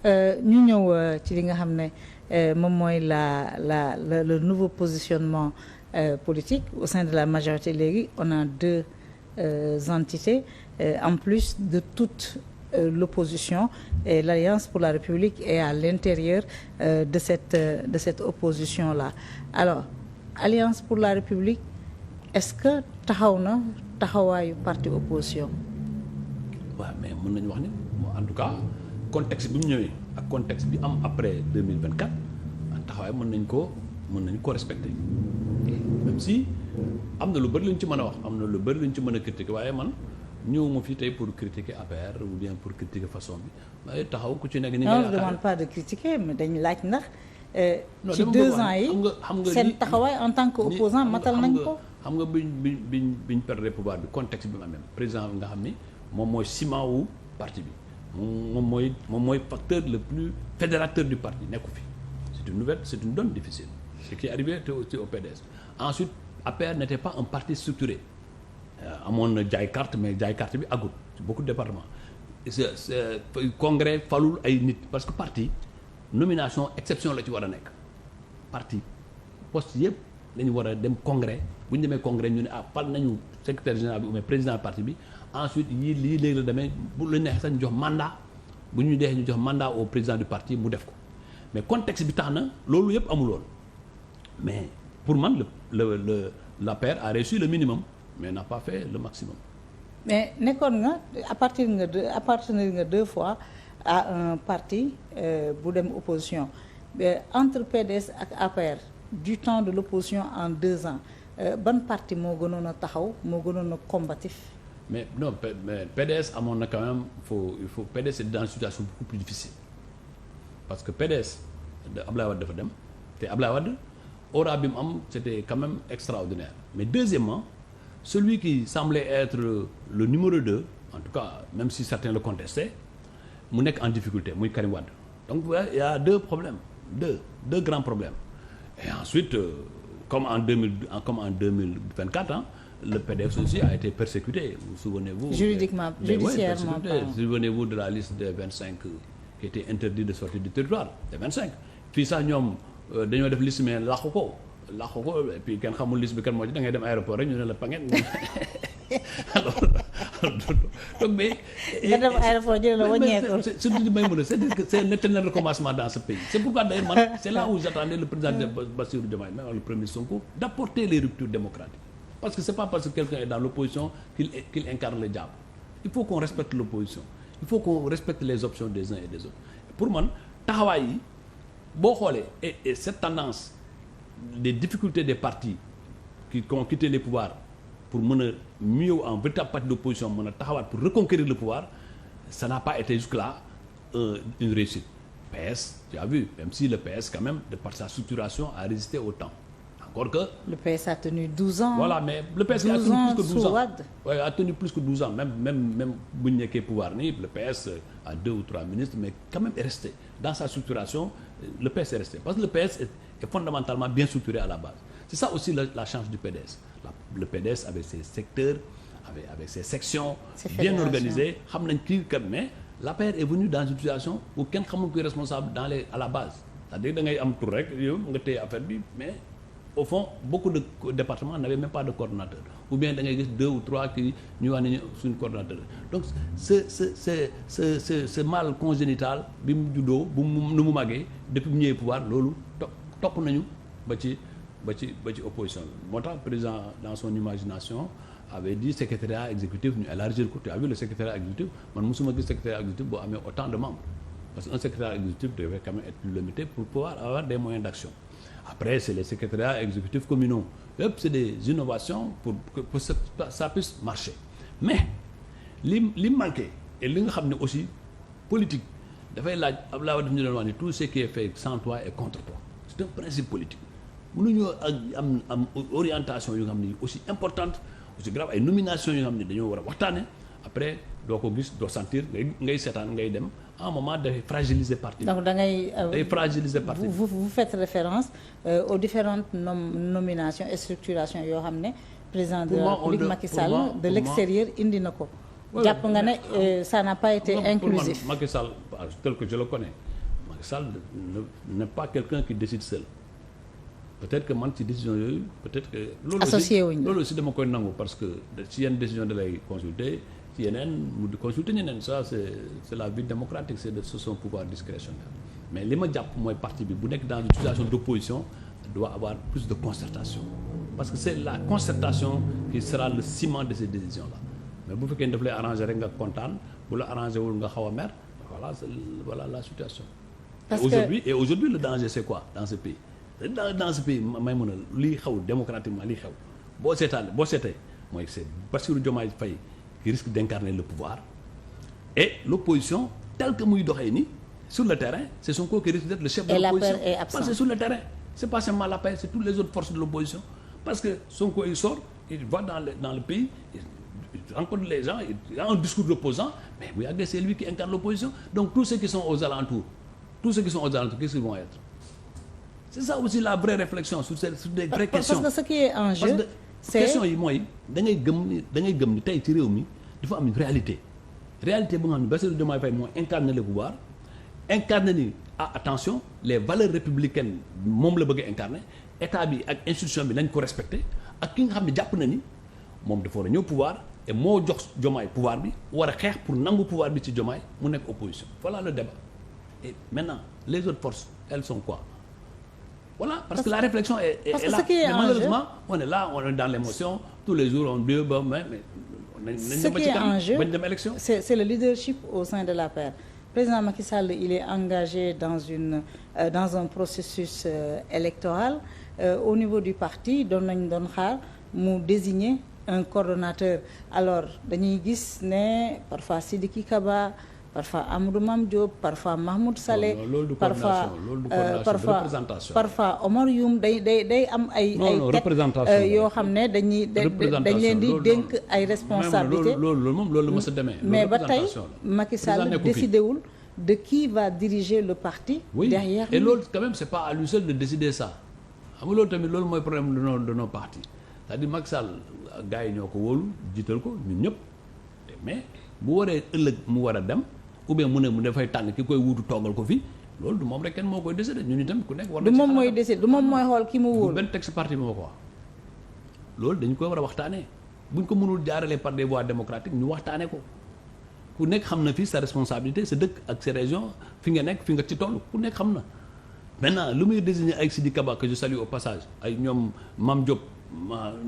ñu ñëw ci li nga xam ne moom mooy le nouveau positionnement politique au sein de la majorité. Léegi on a deux entités en plus de toute l'opposition, et l'Alliance pour la République est à l'intérieur de cette opposition là. Alors Alliance pour la République, est-ce que taxaw na taxawaayu parti opposition? waaw mais mën nañu wax ni en tout cas contexte bi mu ñëwee ak contexte bi am après 2024 taxawaay mën nañu ko respecter, même si am na lu bëri lañ ci mën a wax, am na lu bëri lañ ci mën a critiquer, waaye man ñëwuma fii tey pour critiquer APR ou bien pour critiquer façon bi, waaye taxaw ku ci nekk ni nga yaakaar. Non, je ne demande pas de critiquer, mais dañu laaj ndax ci 2 ans yi seen taxawaay en tant que opposant matal nañ ko. xam nga biñ perdre pouvoir bi contexte bi mu amee président bi nga xam ni moom mooy ciment wu parti bi, moom mooy facteur le plus fédérateur du parti nekku fi. C'est une donne difficile, ce qui est arrivé aussi au PDS. Ensuite APR n'était pas un parti structuré, amoon na jaay carte, mais jaay carte bi agul ci beaucoup de départements. Congrès falul ay nit, parce que parti nomination exception la ci war a nekk. Parti poste yëpp lañu war a dem congrès, bu ñu demee congrès ñu ne fal nañu secrétaire général bi ou bien président parti bi, ensuite lii léegi la demee bu la neex sax ñu jox mandat, bu ñu dee ñu jox mandat au président du parti mu def ko. Mais contexte bi tax na loolu yëpp amuloon, mais pour man l'APR a réussi le minimum mais n'a pas fait le maximum. Mais nekkoon nga appartenir nga 2 fois à un parti bu dem opposition, entre PDS ak APR du temps de l'opposition en 2 ans, ban parti moo gënoon a taxaw, moo gënoon a combatif? Mais non, mais PDS amoon na quand même il faut PDS est dans une situation beaucoup plus difficile, parce que PDS de Ablaye Wade dafa dem te Ablaye Wade aura bi mu am c'était quand même extraordinaire. Mais deuxièmement, celui qui semblait être le numéro 2, en tout cas même si certains le contestaient, mu nekk en difficulté muy Karim Wade. Donc il y a 2 problèmes, deux grands problèmes. Et ensuite comme en 2024 le PDS aussi a été persécuté, vous souvenez-vous, juridiquement, judiciairement. Souvenez-vous de la liste des 25 qui était interdit de sortir du territoire, des 25. Fii sax ñoom dañoo def liste mais làqu ko et puis kenn xamul liste bi kan moo ci da ngay dem aéroport rek ñu ne la panget. Alors donc mais nga dem aéroport ñu ne la wàññeeku. C'est-à-dire que c'est un éternel recommencement dans ce pays. C'est pourquoi d'ailleurs man c'est là où j'attendais le président Bassirou Diomaye, même le premier Sonko, d'apporter les ruptures démocratiques. Parce que c'est pas parce que quelqu'un est dans l'opposition qu'il incarne le diable. Il faut qu'on respecte l'opposition. Il faut qu'on respecte les options des uns et des autres. Pour man taxawaay yi boo xoolee et cette tendance des difficultés des partis qui ont quitté les pouvoirs pour mën a mieux en véritable parti d'opposition mën a taxawaat pour reconquérir le pouvoir, ça n'a pas été jusque-là une réussite. PS, tu as vu, même si le PS quand même de par sa structuration a résisté au temps. Encore que le PS a tenu 12 ans. Voilà, mais le PS a tenu plus que 12 ans. Ouais, a tenu plus que 12 ans. Même bu ñu nekkee pouvoir ni le PS a 2 ou 3 ministres, mais quand même est resté dans sa structuration. Le PS est resté parce que le PS est fondamentalement bien structuré à la base. C'est ça aussi la chance du PDS. Le PDS avec ses secteurs, avec ses sections bien organisées, xam nañ kii kat, mais l'APR est venu dans une situation où kenn xamul kuy responsable à la base. C'est-à-dire da ngay am tur rek yow nga téye affaire bi, mais au fond beaucoup de départements n'avaient même pas de coordonnateur, ou bien da ngay gis 2 ou 3 qui ñu wax ne suñu coordonnateur. Donc ce mal congénital bi mu juddoo bu nu mu màggee depuis mu ñëwee pouvoir loolu topp nañu ba ci opposition bi. Moo tax président dans son imagination avait dit secrétariat exécutif ñu élargir ko. Tu as vu le secrétariat exécutif, man mosuma gis secrétariat exécutif boo amee autant de membres, parce qu'un secrétariat exécutif devait quand même être plus limité pour pouvoir avoir des moyens d'action. Après c'est les secrétariats exécutifs communaux, yëpp c'est des innovations pour que ça puisse marcher. Mais li manqué et li nga xam ne aussi politique dafay laaj Abdoulaye Wade daf ñu doon wax ni tout ce qui est fait sans toi est contre toi. C'est un principe politique. Mënuñoo am orientation yu nga xam ne aussi importante, aussi grave, ay nomination yu nga xam ne dañoo war a waxtaane, après doo ko gis doo sentir ngay seetaan ngay dem à un moment dafay fragiliser parti. Donc da ngay fragiliser parti. Vous faites référence aux différentes nominations et structurations yoo xam ne président de la République Macky Sall de l'extérieur indi na ko. jàpp nga ne ça n'a pas été inclusif. Pour Macky Sall tel que je le connais, Macky Sall n'est pas quelqu'un qui décide seul peut-être que man ci décision yooyu peut-être que. loolu aussi dama koy nangu parce que ci yenn décision da lay consulter ci yeneen mu di consulter ñeneen ça c'est la vie démocratique c'est son pouvoir discrétionnaire mais li ma jàpp mooy parti bi bu nekk dans une situation d'opposition doit avoir plus de concertation parce que c'est la concertation qui sera le ciment de ces décisions-là mais bu fekkee daf lay arranger rek nga kontaan bu la arranger wul nga xaw a mer voilà la situation. Aujourd'hui le danger c'est quoi dans ce pays dans ce pays may mën a liy xaw démocratiquement liy xew boo seetee mooy c'est Bassirou Diomaye Faye qui risque d'incarner le pouvoir et l'opposition telle que muy doxee ni sur le terrain c'est Sonko qui risque d'être le chef de l'opposition parce que sur le terrain c'est pas seulement la paix c'est toutes les autres forces de l'opposition parce que Sonko il sort il va dans le pays il rencontre les gens il a un discours d'opposant mais bu yàggee c'est lui qui incarne l'opposition donc tous ceux qui sont aux alentours qu'est-ce qu'ils vont être c'est ça aussi la vraie réflexion sur des vraies questions parce que ce qui est en jeu c'est question yi mooy da ngay gëm ni tey ci réew mi dafa am une réalité bu nga xam ne Bassirou Diomaye Faye moo incarne le pouvoir incarne ni attention les valeurs républicaines moom la bëgg a incarner état bi ak institution bi nañ ko respecter ak ki nga xam ne jàpp na ni moom dafa war a ñëw pouvoir et moo jox Diomaye pouvoir bi war a xeex pour nangu pouvoir bi ci Diomaye mu nekk opposition voilà le débat et maintenant les autres forces elles sont quoi voilà parce que la réflexion est là mais malheureusement on est là on est dans l'émotion tous les jours on dit ba mais ce qui est en jeu bañ dem élection c'est le leadership au sein de l'APR. Président Macky Sall il est engagé dans un processus électoral au niveau du parti doon xaar mu désigner un coordonnateur alors dañuy gis ne parfois Sidiki Kaba parfois Amadou Mame Diop parfois Mahmoud Saleh parfois Omar Youm day am ay tête yoo xam ne dañ leen di dénk ay responsabilités loolu mës a demee mais ba tey Macky Sall décidé wul de qui va diriger le parti derrière et loolu quand même c'est pas à lui seul de décider ça xam nga loolu tamit loolu mooy problème de nos partis c'est-à-dire Macky Sall gars yi ñoo ko wóolu jiital ko ñun ñëpp mais bu waree ëllëg mu war a dem ou bien mu dafay tànn ki koy wuutu toogal ko fi loolu du moom rek kenn moo koy décider ñun itam ku nekk war na du moom mooy décider du moom mooy xool ki mu wóolu benn texte parti bi moo ko wax loolu dañu koy war a waxtaanee buñ ko mënul jaaralee par des voies démocratiques ñu waxtaanee ko ku nekk xam na fii sa responsabilité sa dëkk ak sa région fi nga nekk fi nga ci toll ku nekk xam na maintenant lu muy désigner ay Sidi Kaba que je salue au passage ay ñoom Mame Diop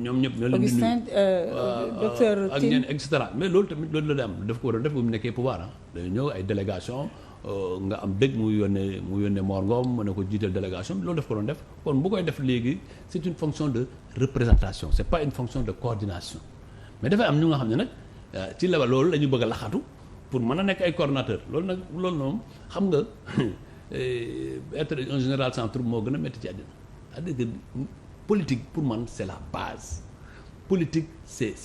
ñoom ñëpp ñoo leen di nuyu docteur ak ñeneen et cetera mais loolu tamit loolu la di am daf ko war a def bu mu nekkee pouvoir dañu ñëw ay délégation nga am dëgg mu yónnee Mor Ngom mu ne ko jiital délégation bi loolu daf ko doon def kon bu koy def léegi c'est une fonction de représentation c'est pas une fonction de coordination mais dafay am ñu nga xam ne nag ci la loolu la ñu bëgg a laxatu pour mën a nekk ay coordonnateur loolu moom xam nga être un général sans troupe moo gën a métti ci àddina c'est-à-dire que politique pour man c'est la base politique c'est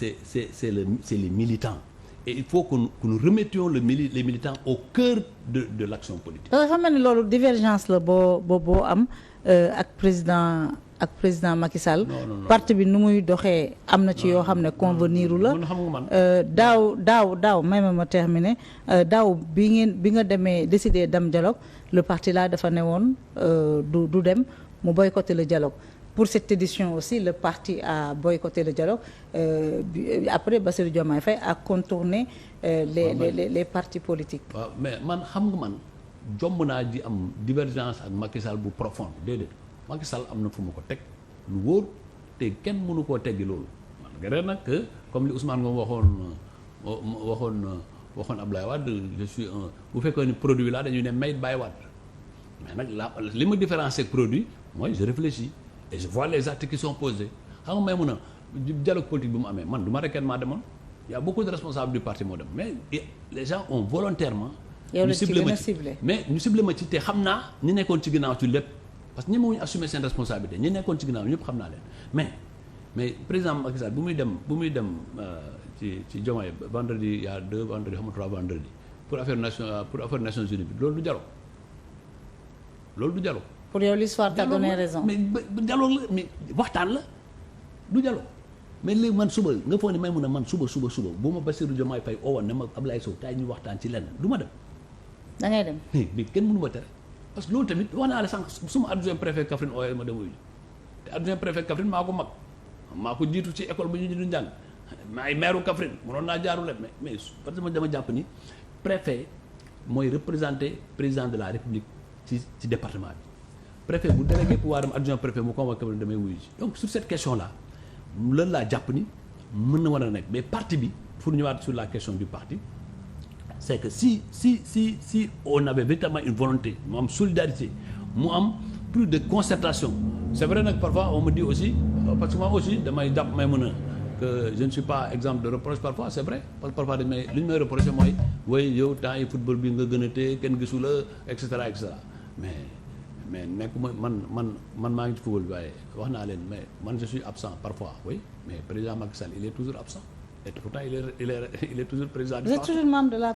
les militants et il faut que nous remettions les militants au cœur de l'action politique. parce que xam nga ne loolu divergence la boo am ak président Macky Sall. parti bi nu muy doxee am na ci yoo xam ne conveniru la. daaw may ma terminer daaw bi nga demee décider dem dialogue le parti là dafa ne woon du dem mu boycotter le dialogue. Pour cette édition aussi le parti a boycotté le dialogue après Bassirou Diomaye Faye a contourné les partis politiques. waaw mais man xam nga man jomb naa di am divergence ak Macky Sall bu profonde déedéet Macky Sall am na fu mu ko teg lu wóor te kenn mënu koo teggi loolu man nga nag comme li Ousmane Ngom waxoon Abdoulaye Wade je suis bu fekkoon ni produit là dañuy ne made by Wade mais nag li ma différencier ak produit mooy je réfléchis. et je vois les actes qui sont posés xam nga may mun a dialogue politique bi mu amee man du ma rek kenn maa demoon y a beaucoup de responsables du parti moo dem mais les gens ont volontairement ñu ciblé ma ci mais ñu ciblé ma ci te xam naa ñi nekkoon ci ginnaaw ci lépp parce que ñi mënuñu assumer seen responsabilité ñi nekkoon ci ginnaaw ñëpp xam naa leen mais président Macky Sall bu muy dem ci Diomaye vendredi il y a 2 vendredi xam nga 3 vendredi pour affaire Nations Unies bi loolu du dialogue pour yow l'histoire t'a donné raison. mais dialogue la mais waxtaan la du dialogue mais léegi man suba nga foog ne may mun a man suba bu ma Bassirou Diomaye Faye owoon ne ma Ablaye Sow kaay ñu waxtaan ci lenn du ma dem. da ngay dem mais kenn mënu ma tere parce que loolu tamit wax naa la sànq suma adjoint préfet Kaffrine ooyee ma dem wuyu te adjoint préfet Kaffrine maa ko mag maa ko jiitu ci école bu ñu ñu njàng maay maire Kaffrine mënoon naa jaaru leen mais parce que dama jàpp ni préfet mooy représenter président de la république ci département bi préfet bu délégué pouvoir am adjoint préfet mu convoqué Kaffrine damay wuyu ji donc sur cette question là lan laa jàpp ni mën na war a nekk mais parti bi pour ñëwaat sur la question du parti c'est que si on avait véritablement une volonté mu am solidarité mu am plus de concertation c'est vrai nag parfois on me dit aussi parce que moi aussi damay jàpp may mën a que je ne suis pas exemple de reproche parfois c'est vrai parce que parfois dañ may li ñu may reproché mooy way yow temps yi football bi nga gën a téye kenn gisu la et cetera mais nekk man maa ngi ci football bi waaye wax naa leen mais man je suis absent parfois oui mais président Macky Sall il est toujours absent et pourtant il est toujours président du parti. Vous êtes toujours membre de la